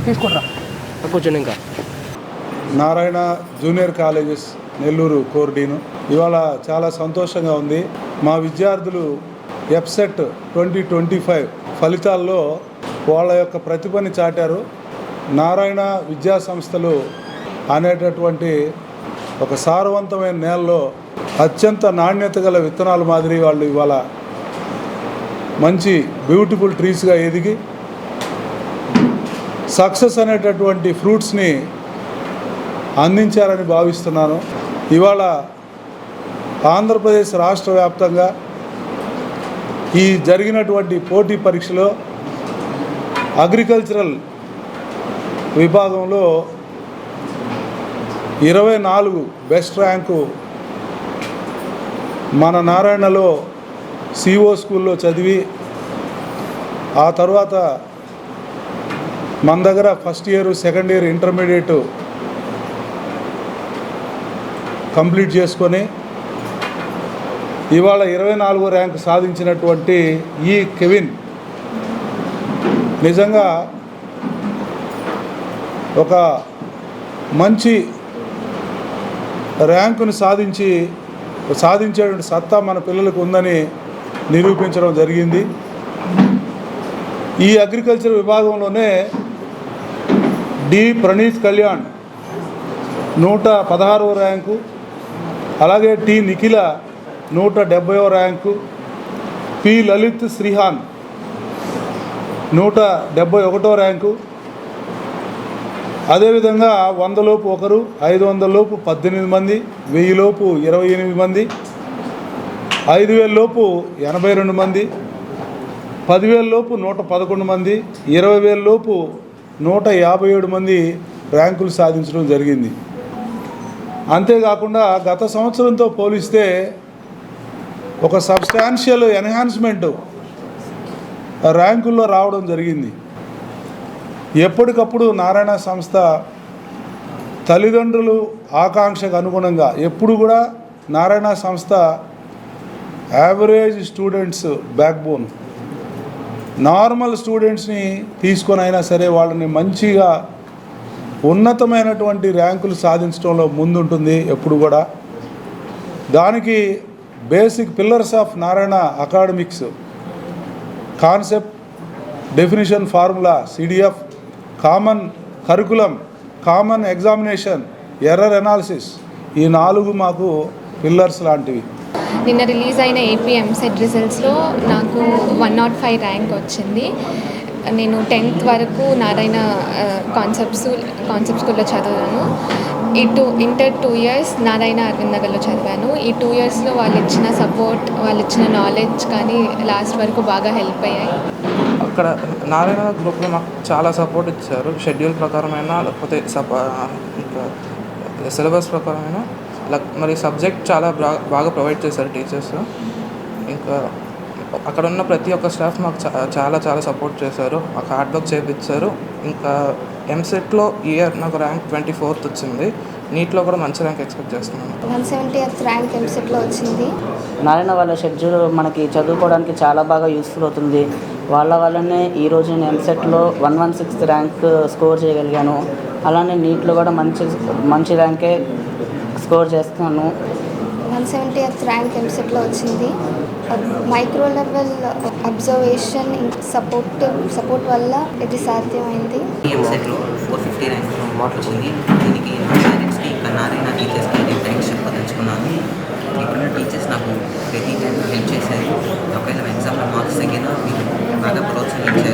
తీసుకుంటా కూర్చోండి. ఇంకా నారాయణ జూనియర్ కాలేజెస్ నెల్లూరు కోర్డీను ఇవాళ చాలా సంతోషంగా ఉంది. మా విద్యార్థులు ఎఫ్సెట్ 2025 ఫలితాల్లో వాళ్ళ యొక్క ప్రతిభని చాటారు. నారాయణ విద్యా సంస్థలు అనేటటువంటి ఒక సారవంతమైన నేలలో అత్యంత నాణ్యత గల విత్తనాల మాదిరి వాళ్ళు ఇవాళ మంచి బ్యూటిఫుల్ ట్రీస్గా ఎదిగి సక్సెస్ అనేటటువంటి ఫ్రూట్స్ని అందించారని భావిస్తున్నాను. ఇవాళ ఆంధ్రప్రదేశ్ రాష్ట్ర వ్యాప్తంగా ఈ జరిగినటువంటి పోటీ పరీక్షలో అగ్రికల్చరల్ విభాగంలో 24 బెస్ట్ ర్యాంకు మన నారాయణలో సిఓ స్కూల్లో చదివి ఆ తర్వాత మన దగ్గర first year second year intermediate complete చేసుకొని ఇవాళ 24వ ర్యాంకు సాధించినటువంటి ఈ కెవిన్ నిజంగా ఒక మంచి ర్యాంకును సాధించేటువంటి సత్తా మన పిల్లలకు ఉందని నిరూపించడం జరిగింది. ఈ అగ్రికల్చర్ విభాగంలోనే డి ప్రణీత్ కళ్యాణ్ 116వ ర్యాంకు, అలాగే టి నిఖిల 170వ ర్యాంకు, పి లలిత్ శ్రీహాన్ 171వ ర్యాంకు, అదేవిధంగా 100 లోపు ఒకరు, 500 లోపు 18 మంది, 1000 లోపు 28 మంది, 5000 లోపు 82 మంది, 10,000 లోపు 111 మంది, 20,000 లోపు 157 మంది ర్యాంకులు సాధించడం జరిగింది. అంతేకాకుండా గత సంవత్సరంతో పోలిస్తే ఒక సబ్స్టాన్షియల్ ఎన్హాన్స్మెంట్ ర్యాంకుల్లో రావడం జరిగింది. ఎప్పటికప్పుడు నారాయణ సంస్థ తల్లిదండ్రులు ఆకాంక్షకు అనుగుణంగా ఎప్పుడు కూడా నారాయణ సంస్థ యావరేజ్ స్టూడెంట్స్ బ్యాక్బోన్, నార్మల్ స్టూడెంట్స్ని తీసుకొని అయినా సరే వాళ్ళని మంచిగా ఉన్నతమైనటువంటి ర్యాంకులు సాధించడంలో ముందుంటుంది ఎప్పుడు కూడా. దానికి basic pillars of Narayana academics concept, definition, formula, CDF, common curriculum, common examination, error analysis, ఈ 4 మాకు పిల్లర్స్ లాంటివి. నిన్న రిలీజ్ అయిన ఏపీ ఎంసెట్ రిజల్ట్స్లో నాకు 105 ర్యాంక్ వచ్చింది. నేను 10th వరకు నారాయణ కాన్సెప్ట్ స్కూల్లో చదివాను. ఇంటర్ 2 years నారాయణ అరవింద్ నగర్లో చదివాను. ఈ 2 yearsలో వాళ్ళు ఇచ్చిన సపోర్ట్, వాళ్ళు ఇచ్చిన నాలెడ్జ్ కానీ లాస్ట్ వరకు బాగా హెల్ప్ అయ్యాయి. అక్కడ నారాయణ గ్రూప్లో మాకు చాలా సపోర్ట్ ఇచ్చారు. షెడ్యూల్ ప్రకారమైనా లేకపోతే ఇంకా సిలబస్ ప్రకారమైనా మరి సబ్జెక్ట్ చాలా బాగా ప్రొవైడ్ చేశారు టీచర్స్. ఇంకా అక్కడ ఉన్న ప్రతి ఒక్క స్టాఫ్ మాకు చాలా సపోర్ట్ చేశారు, మాకు హార్డ్ వర్క్ చేయించారు. ఇంకా ఎంసెట్లో ఇయర్ నాకు ర్యాంక్ 24th వచ్చింది. నీట్లో కూడా మంచి ర్యాంక్ ఎక్స్పెక్ట్ చేస్తున్నాను. 170th ర్యాంక్ ఎంసెట్లో వచ్చింది. నారాయణ వాళ్ళ షెడ్యూల్ మనకి చదువుకోవడానికి చాలా బాగా యూస్ఫుల్ అవుతుంది. వాళ్ళ వల్లనే ఈరోజు నేను ఎంసెట్లో 116th ర్యాంక్ స్కోర్ చేయగలిగాను. అలానే నీట్లో కూడా మంచి ర్యాంకే స్కోర్ చేస్తున్నాను. 170th ర్యాంక్ ఎంసెట్లో వచ్చింది. మైక్రో లెవెల్ అబ్జర్వేషన్ సపోర్ట్ వల్ల ఇది సాధ్యమైంది. ఎంసెట్లో 450 ర్యాంక్ వచ్చింది. దీనికి పేరెంట్స్కి ఇంకా నారాయణ టీచర్స్కి నేను థ్యాంక్స్ చెప్పదలుచుకున్నాను. ఇప్పుడున్న టీచర్స్ నాకు ప్రతి టైం హెల్ప్ చేశారు. ఒకవేళ ఎగ్జామ్లో మార్క్స్ తగ్గినా మీరు బాగా ప్రోత్సహించారు.